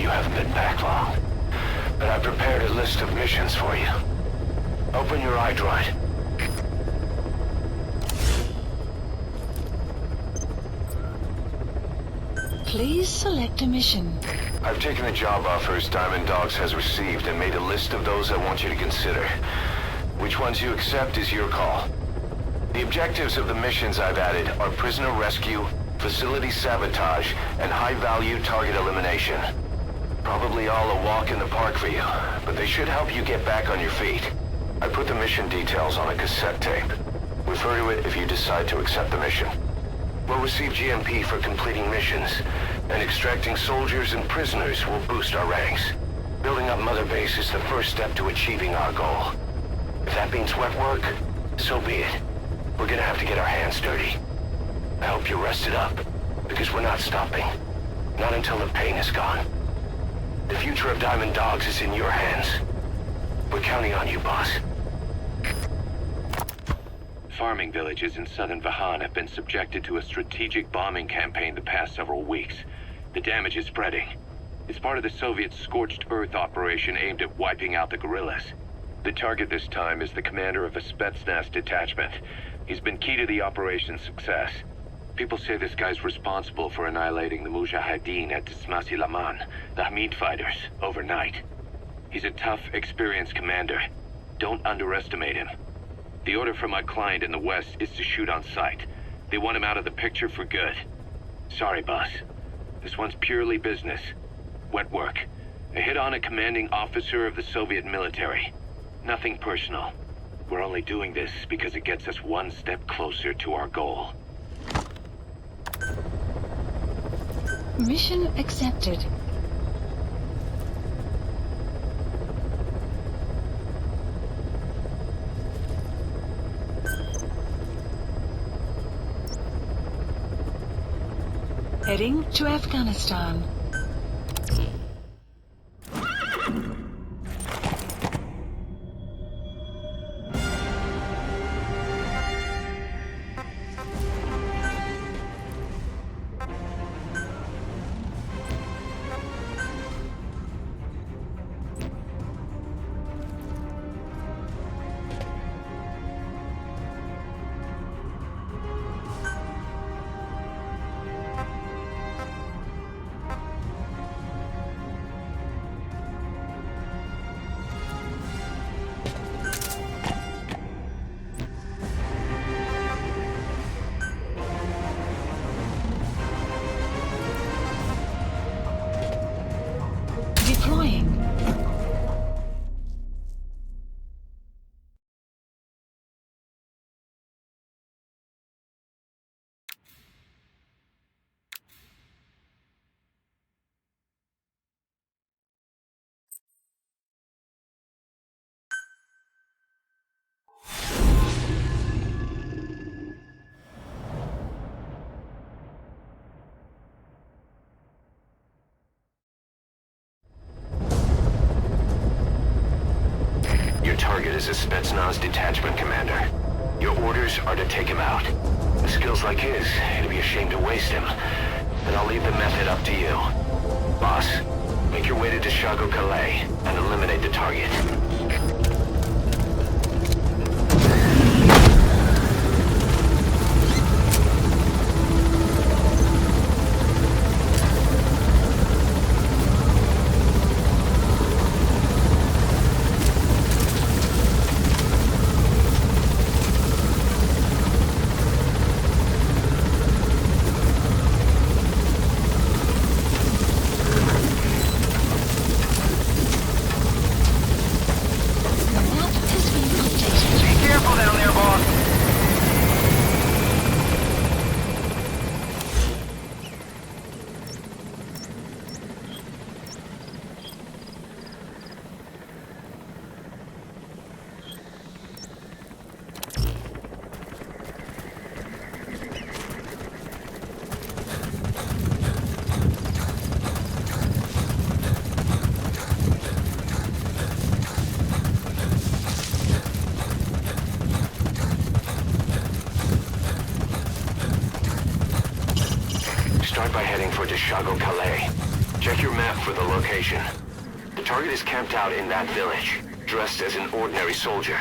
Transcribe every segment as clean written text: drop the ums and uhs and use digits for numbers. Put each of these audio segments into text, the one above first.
you haven't been back long. But I prepared a list of missions for you. Open your iDroid. Please select a mission. I've taken the job offers Diamond Dogs has received and made a list of those I want you to consider. Which ones you accept is your call. The objectives of the missions I've added are prisoner rescue, facility sabotage, and high-value target elimination. Probably all a walk in the park for you, but they should help you get back on your feet. I put the mission details on a cassette tape. Refer to it if you decide to accept the mission. We'll receive GMP for completing missions, and extracting soldiers and prisoners will boost our ranks. Building up Mother Base is the first step to achieving our goal. If that means wet work, so be it. We're gonna have to get our hands dirty. I hope you're rested up, because we're not stopping. Not until the pain is gone. The future of Diamond Dogs is in your hands. We're counting on you, boss. Farming villages in southern Vahan have been subjected to a strategic bombing campaign the past several weeks. The damage is spreading. It's part of the Soviet Scorched Earth operation aimed at wiping out the guerrillas. The target this time is the commander of a Spetsnaz detachment. He's been key to the operation's success. People say this guy's responsible for annihilating the Mujahideen at Tismasi Laman, the Hamid fighters, overnight. He's a tough, experienced commander. Don't underestimate him. The order from my client in the west is to shoot on sight. They want him out of the picture for good. Sorry, boss. This one's purely business. Wet work. A hit on a commanding officer of the Soviet military. Nothing personal. We're only doing this because it gets us one step closer to our goal. Mission accepted. Heading to Afghanistan. Deploying. Your target is a Spetsnaz detachment commander. Your orders are to take him out. With skills like his, it'd be a shame to waste him. And I'll leave the method up to you. Boss, make your way to Dishago Calais and eliminate the target. Start by heading for Dishago Calais. Check your map for the location. The target is camped out in that village, dressed as an ordinary soldier.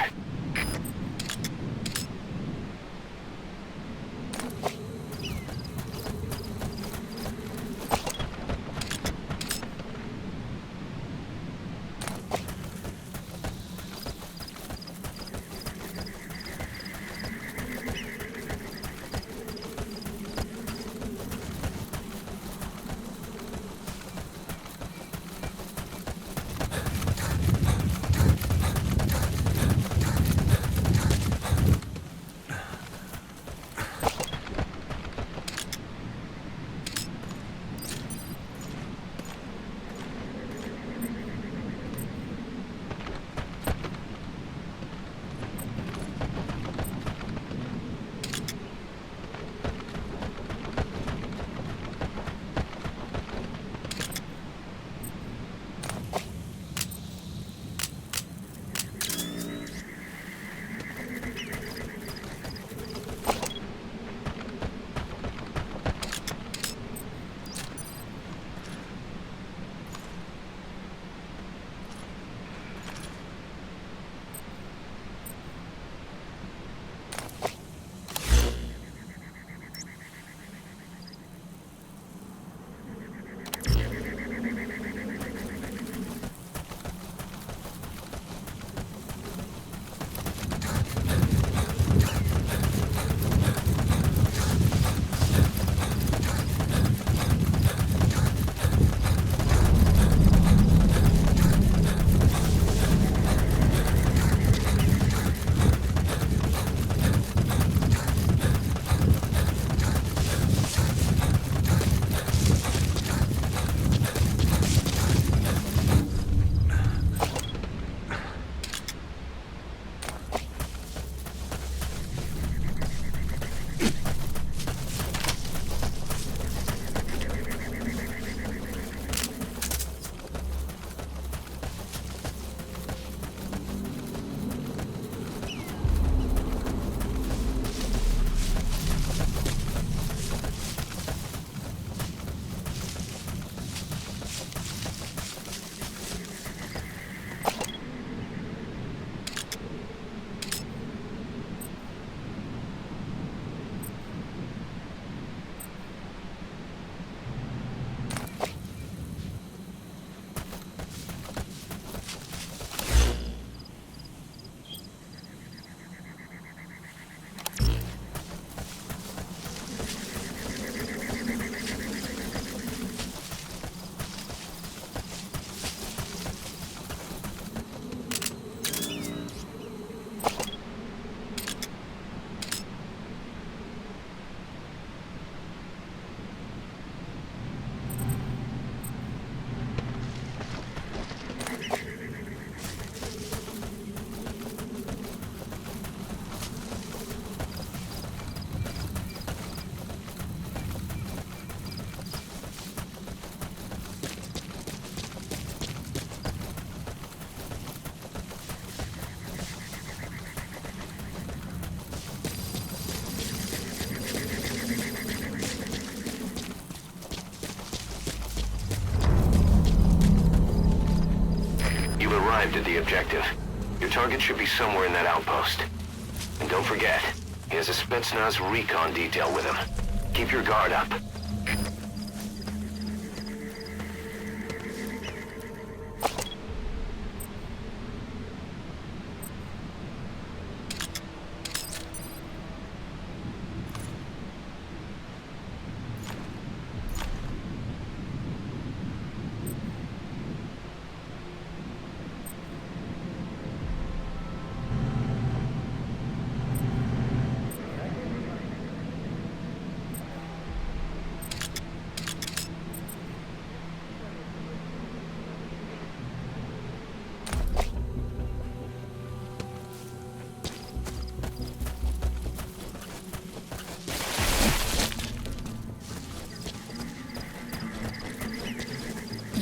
Arrived at the objective. Your target should be somewhere in that outpost. And don't forget, he has a Spetsnaz recon detail with him. Keep your guard up.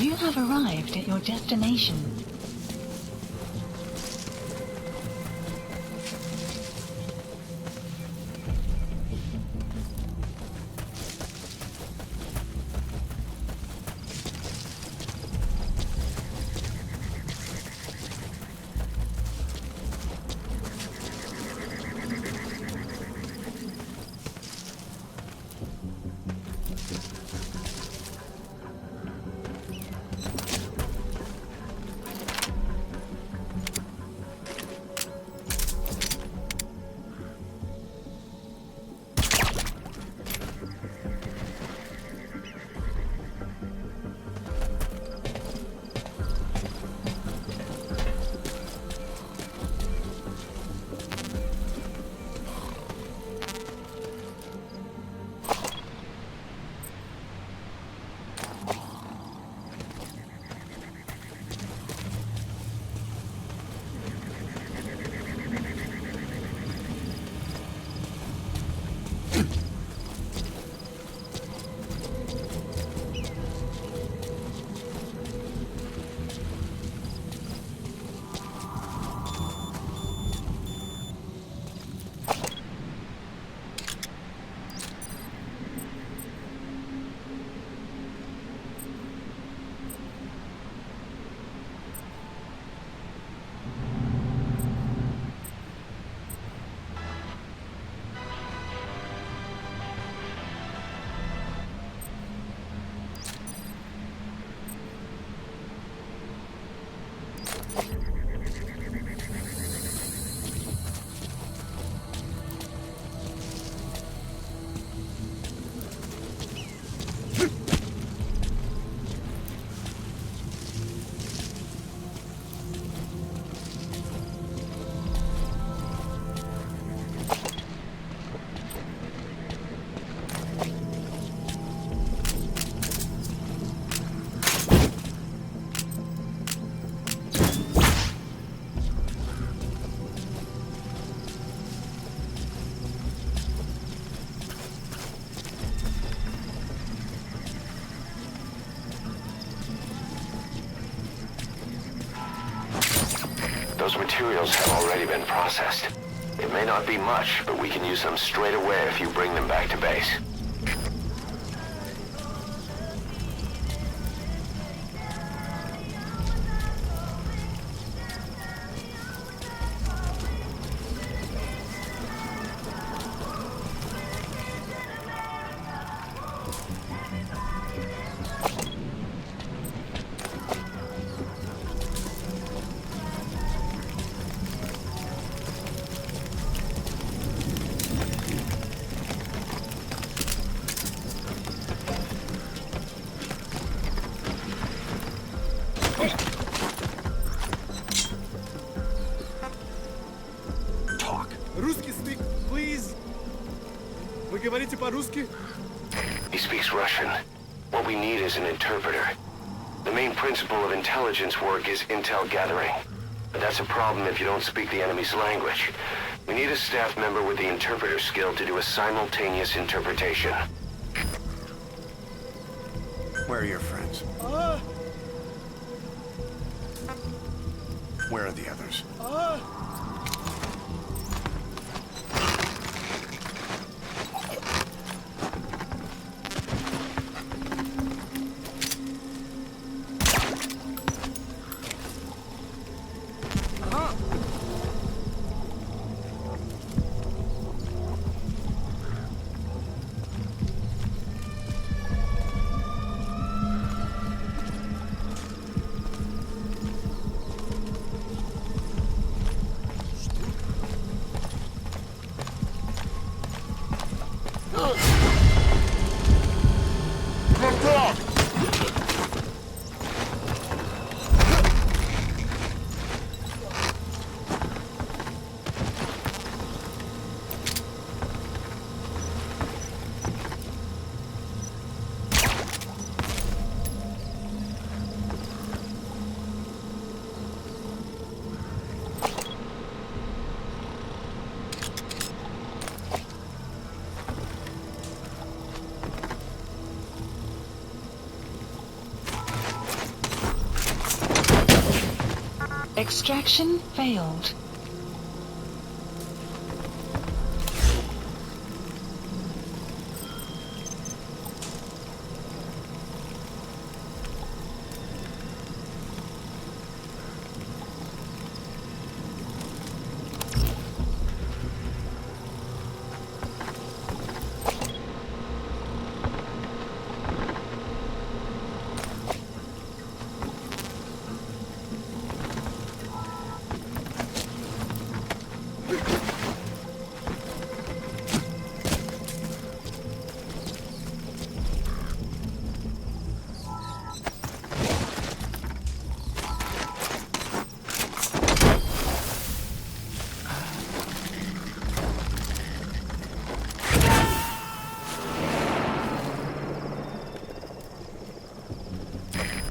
You have arrived at your destination. materials have already been processed. It may not be much, but we can use them straight away if you bring them back to base. Русский speak, please. Вы говорите по-русски? He speaks Russian. What we need is an interpreter. The main principle of intelligence work is intel gathering. But that's a problem if you don't speak the enemy's language. We need a staff member with the interpreter skill to do a simultaneous interpretation. Where are your friends? Where are the others? Extraction failed.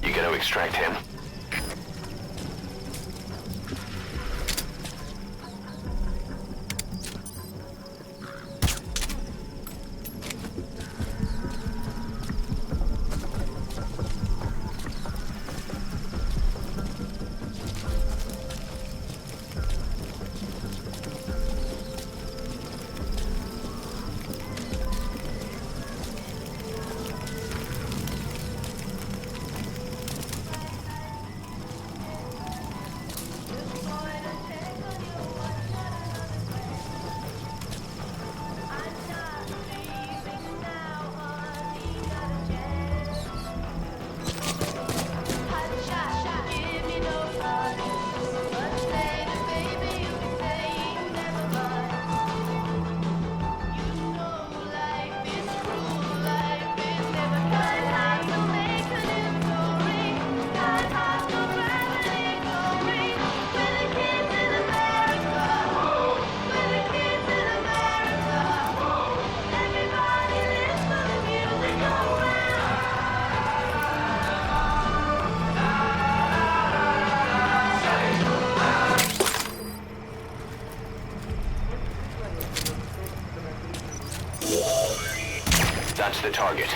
You gonna extract him? That's the target.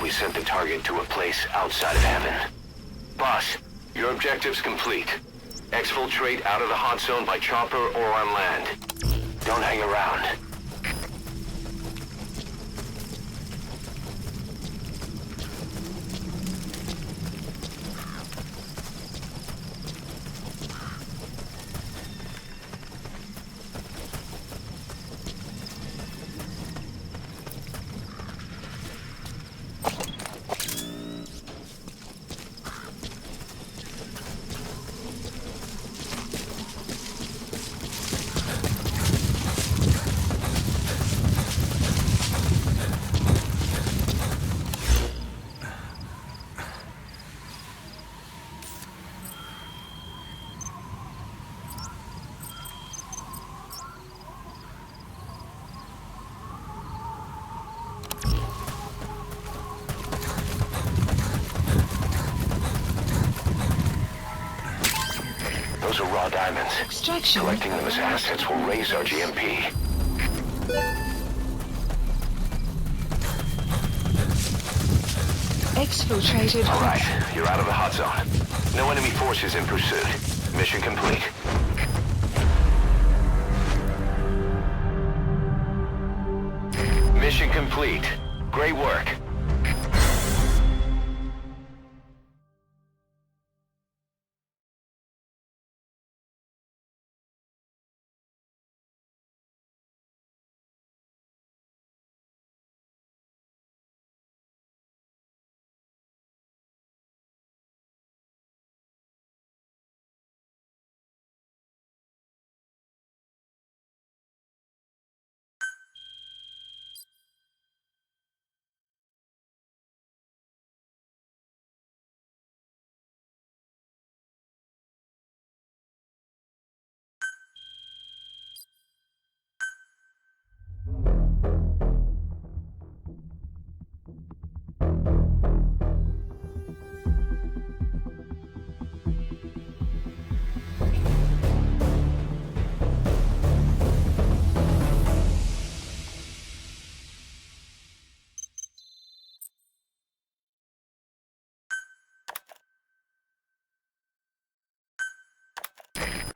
we sent the target to a place outside of heaven. Boss, your objective's complete. Exfiltrate out of the hot zone by chopper or on land. Don't hang around. Those are raw diamonds. Extraction. Collecting them as assets will raise our GMP. Exfiltrated. All right, you're out of the hot zone. No enemy forces in pursuit. Mission complete. Mission complete. Great work.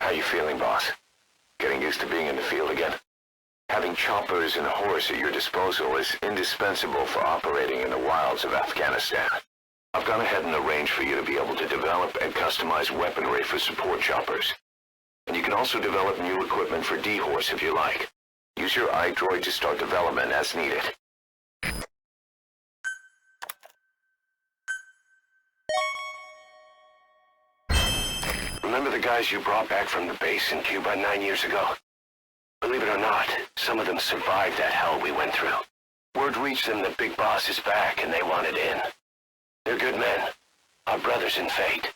How you feeling, boss? Getting used to being in the field again? Having choppers and a horse at your disposal is indispensable for operating in the wilds of Afghanistan. I've gone ahead and arranged for you to be able to develop and customize weaponry for support choppers. And you can also develop new equipment for D-Horse if you like. Use your iDroid to start development as needed. Remember the guys you brought back from the base in Cuba 9 years ago? Believe it or not, some of them survived that hell we went through. Word reached them that Big Boss is back and they wanted in. They're good men, our brothers in fate.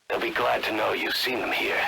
They'll be glad to know you've seen them here.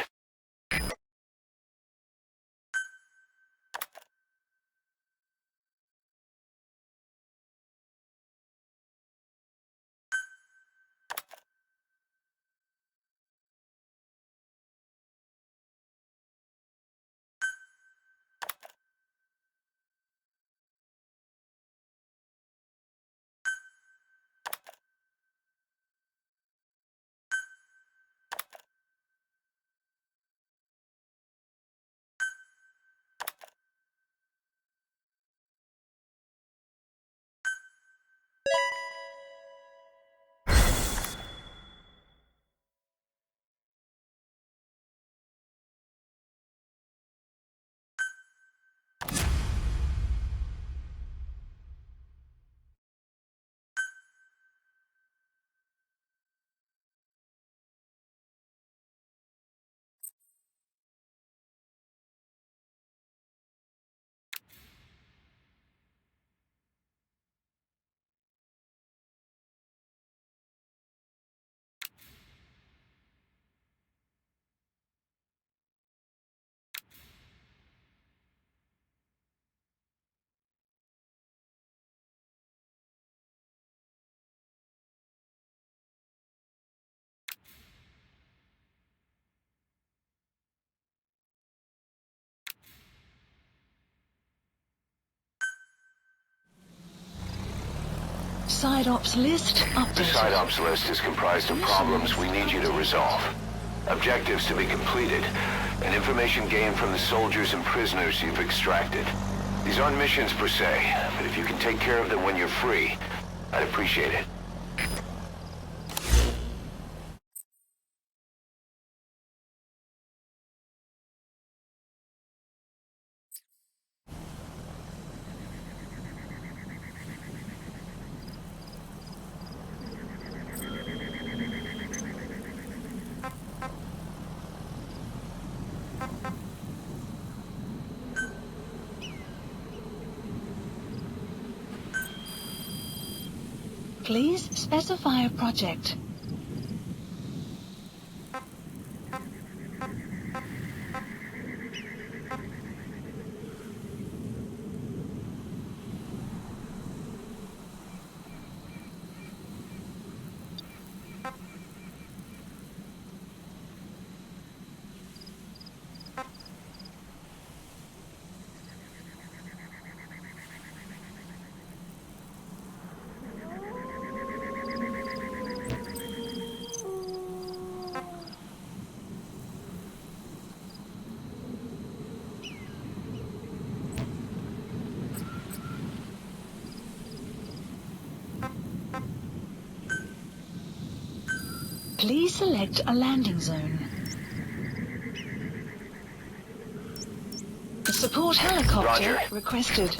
Side ops list The updated. side ops list is comprised of problems we need you to resolve, objectives to be completed, and information gained from the soldiers and prisoners you've extracted. These aren't missions per se, but if you can take care of them when you're free, I'd appreciate it. Please specify a project. Please select a landing zone. Support helicopter Roger. requested.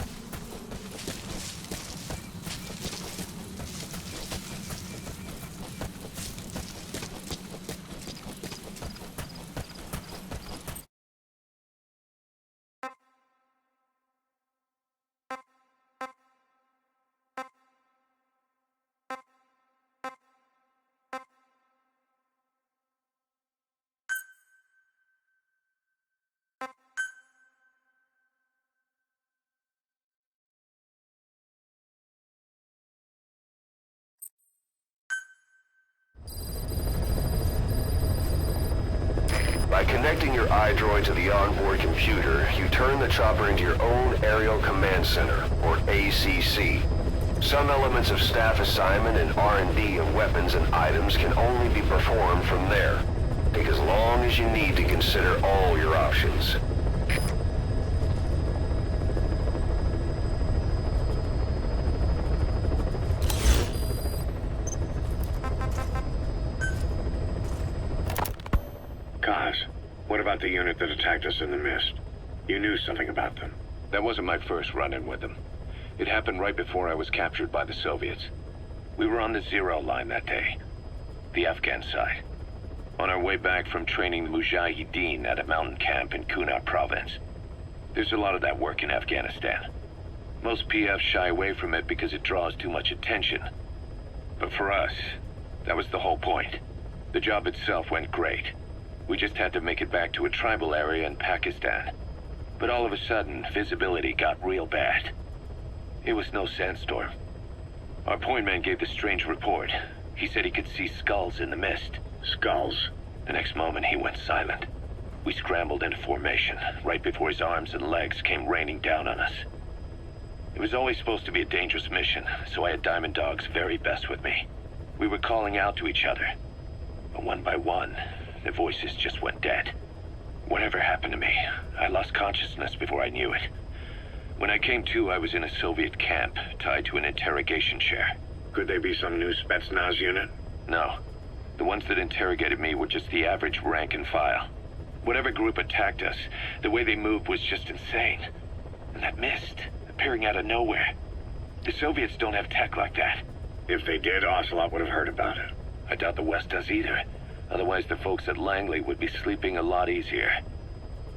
By connecting your iDroid to the onboard computer, you turn the chopper into your own Aerial Command Center, or ACC. Some elements of staff assignment and R&D of weapons and items can only be performed from there. Take as long as you need to consider all your options. Kaz, what about the unit that attacked us in the mist? You knew something about them. That wasn't my first run-in with them. It happened right before I was captured by the Soviets. We were on the Zero line that day, the Afghan side, on our way back from training the Mujahideen at a mountain camp in Kunar province. There's a lot of that work in Afghanistan. Most PFs shy away from it because it draws too much attention. But for us, that was the whole point. The job itself went great. We just had to make it back to a tribal area in Pakistan. But all of a sudden, visibility got real bad. It was no sandstorm. Our point man gave the strange report. He said he could see skulls in the mist. Skulls? The next moment, he went silent. We scrambled into formation, right before his arms and legs came raining down on us. It was always supposed to be a dangerous mission, so I had Diamond Dog's very best with me. We were calling out to each other. But one by one, the voices just went dead. Whatever happened to me, I lost consciousness before I knew it. When I came to, I was in a Soviet camp, tied to an interrogation chair. Could they be some new Spetsnaz unit? No. The ones that interrogated me were just the average rank and file. Whatever group attacked us, the way they moved was just insane. And that mist, appearing out of nowhere. The Soviets don't have tech like that. If they did, Ocelot would have heard about it. I doubt the West does either. Otherwise, the folks at Langley would be sleeping a lot easier.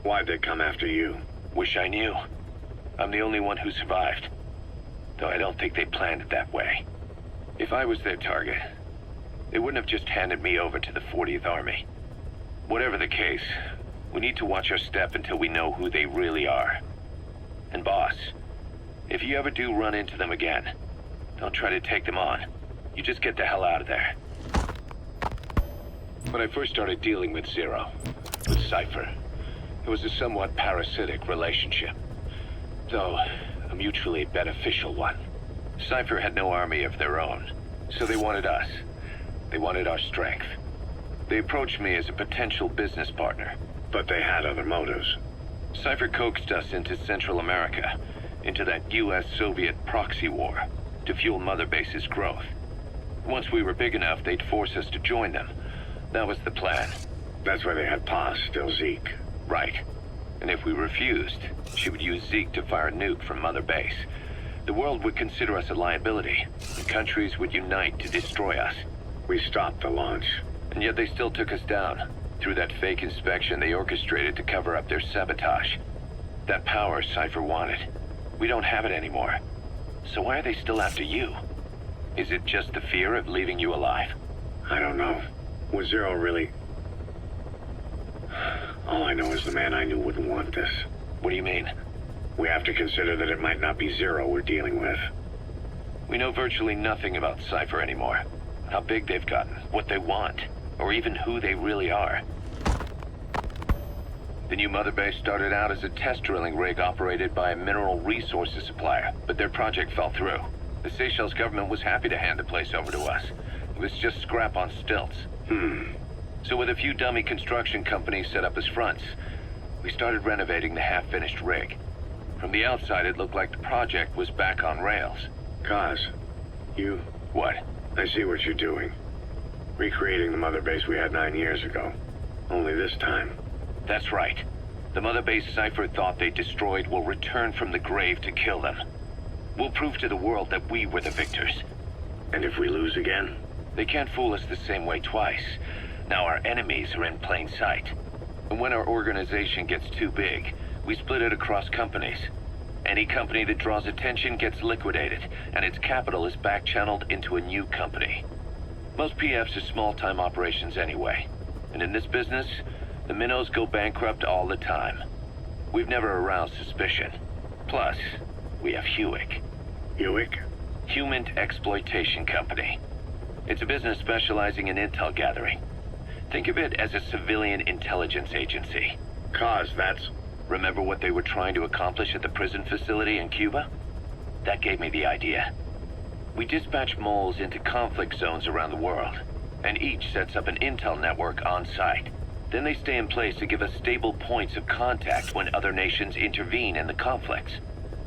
Why'd they come after you? Wish I knew. I'm the only one who survived. Though I don't think they planned it that way. If I was their target, they wouldn't have just handed me over to the 40th Army. Whatever the case, we need to watch our step until we know who they really are. And boss, if you ever do run into them again, don't try to take them on. You just get the hell out of there. When I first started dealing with Zero, with Cypher, it was a somewhat parasitic relationship. Though, a mutually beneficial one. Cypher had no army of their own, so they wanted us. They wanted our strength. They approached me as a potential business partner. But they had other motives. Cypher coaxed us into Central America, into that US-Soviet proxy war, to fuel Mother Base's growth. Once we were big enough, they'd force us to join them. That was the plan. That's why they had Paz still Zeke. Right. And if we refused, she would use Zeke to fire a nuke from Mother Base. The world would consider us a liability, and countries would unite to destroy us. We stopped the launch. And yet they still took us down, through that fake inspection they orchestrated to cover up their sabotage. That power Cypher wanted. We don't have it anymore. So why are they still after you? Is it just the fear of leaving you alive? I don't know. Was Zero really... All I know is the man I knew wouldn't want this. What do you mean? We have to consider that it might not be Zero we're dealing with. We know virtually nothing about Cypher anymore. How big they've gotten, what they want, or even who they really are. The new Mother Base started out as a test drilling rig operated by a mineral resources supplier, but their project fell through. The Seychelles government was happy to hand the place over to us. It was just scrap on stilts. So with a few dummy construction companies set up as fronts, we started renovating the half-finished rig. From the outside, it looked like the project was back on rails. Kaz, you... What? I see what you're doing. Recreating the Mother Base we had 9 years ago. Only this time. That's right. The Mother Base Cypher thought they destroyed will return from the grave to kill them. We'll prove to the world that we were the victors. And if we lose again? They can't fool us the same way twice. Now our enemies are in plain sight. And when our organization gets too big, we split it across companies. Any company that draws attention gets liquidated, and its capital is back-channeled into a new company. Most PFs are small-time operations anyway. And in this business, the minnows go bankrupt all the time. We've never aroused suspicion. Plus, we have Hewick. Hewick? Human Exploitation Company. It's a business specializing in intel gathering. Think of it as a civilian intelligence agency. Kaz, that's... Remember what they were trying to accomplish at the prison facility in Cuba? That gave me the idea. We dispatch moles into conflict zones around the world, and each sets up an intel network on site. Then they stay in place to give us stable points of contact when other nations intervene in the conflicts.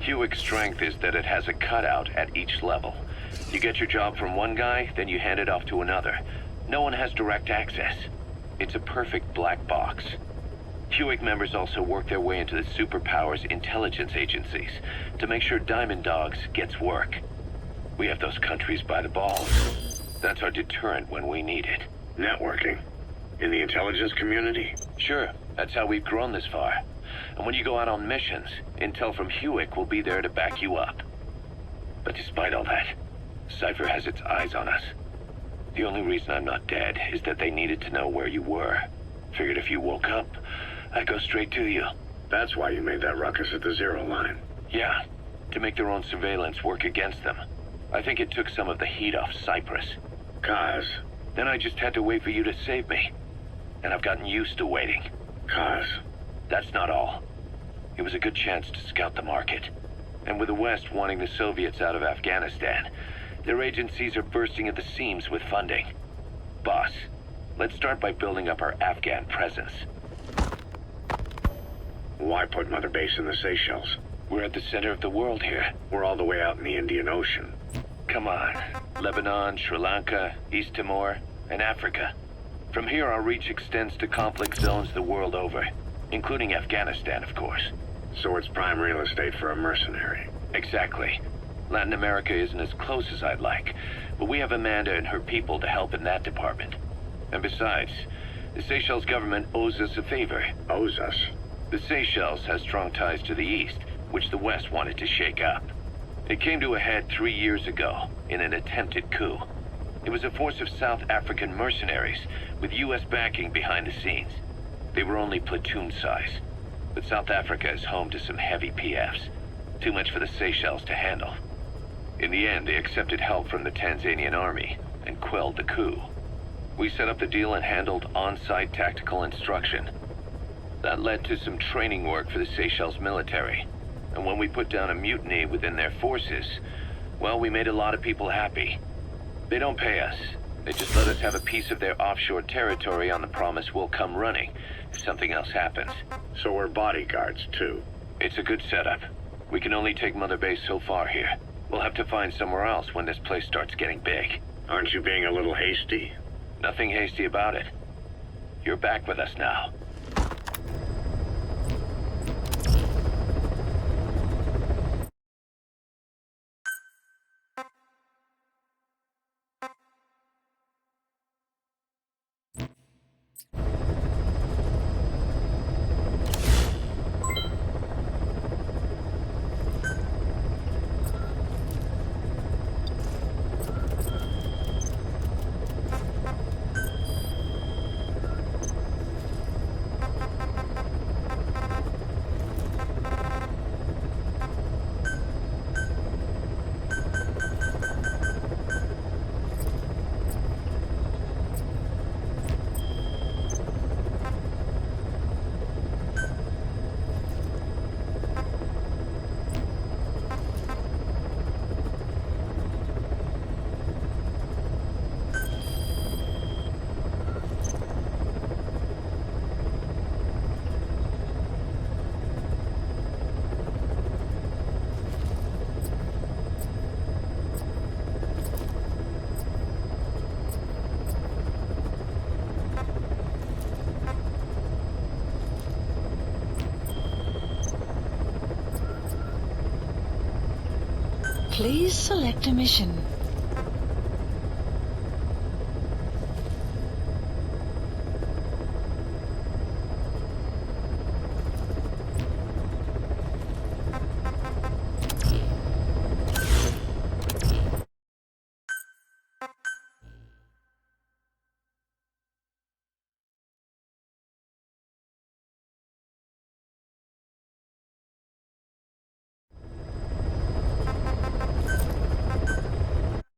Hewick's strength is that it has a cutout at each level. You get your job from one guy, then you hand it off to another. No one has direct access. It's a perfect black box. Hewick members also work their way into the superpowers intelligence agencies to make sure Diamond Dogs gets work. We have those countries by the balls. That's our deterrent when we need it. Networking? In the intelligence community? Sure, that's how we've grown this far. And when you go out on missions, intel from Hewick will be there to back you up. But despite all that, Cypher has its eyes on us. The only reason I'm not dead is that they needed to know where you were. Figured if you woke up, I'd go straight to you. That's why you made that ruckus at the Zero line. Yeah, to make their own surveillance work against them. I think it took some of the heat off Cyprus. Kaz. Then I just had to wait for you to save me. And I've gotten used to waiting. Kaz. That's not all. It was a good chance to scout the market. And with the West wanting the Soviets out of Afghanistan, their agencies are bursting at the seams with funding. Boss, let's start by building up our Afghan presence. Why put Mother Base in the Seychelles? We're at the center of the world here. We're all the way out in the Indian Ocean. Come on. Lebanon, Sri Lanka, East Timor, and Africa. From here, our reach extends to conflict zones the world over, including Afghanistan, of course. So it's prime real estate for a mercenary. Exactly. Latin America isn't as close as I'd like, but we have Amanda and her people to help in that department. And besides, the Seychelles government owes us a favor. Owes us? The Seychelles has strong ties to the east, which the West wanted to shake up. It came to a head 3 years ago in an attempted coup. It was a force of South African mercenaries with U.S. backing behind the scenes. They were only platoon size, but South Africa is home to some heavy PFs, too much for the Seychelles to handle. In the end, they accepted help from the Tanzanian army and quelled the coup. We set up the deal and handled on-site tactical instruction. That led to some training work for the Seychelles military, and when we put down a mutiny within their forces, Well, we made a lot of people happy. They don't pay us. They just let us have a piece of their offshore territory on the promise we'll come running if something else happens. So we're bodyguards, too. It's a good setup. We can only take Mother Base so far here. We'll have to find somewhere else when this place starts getting big. Aren't you being a little hasty? Nothing hasty about it. You're back with us now. Please select a mission.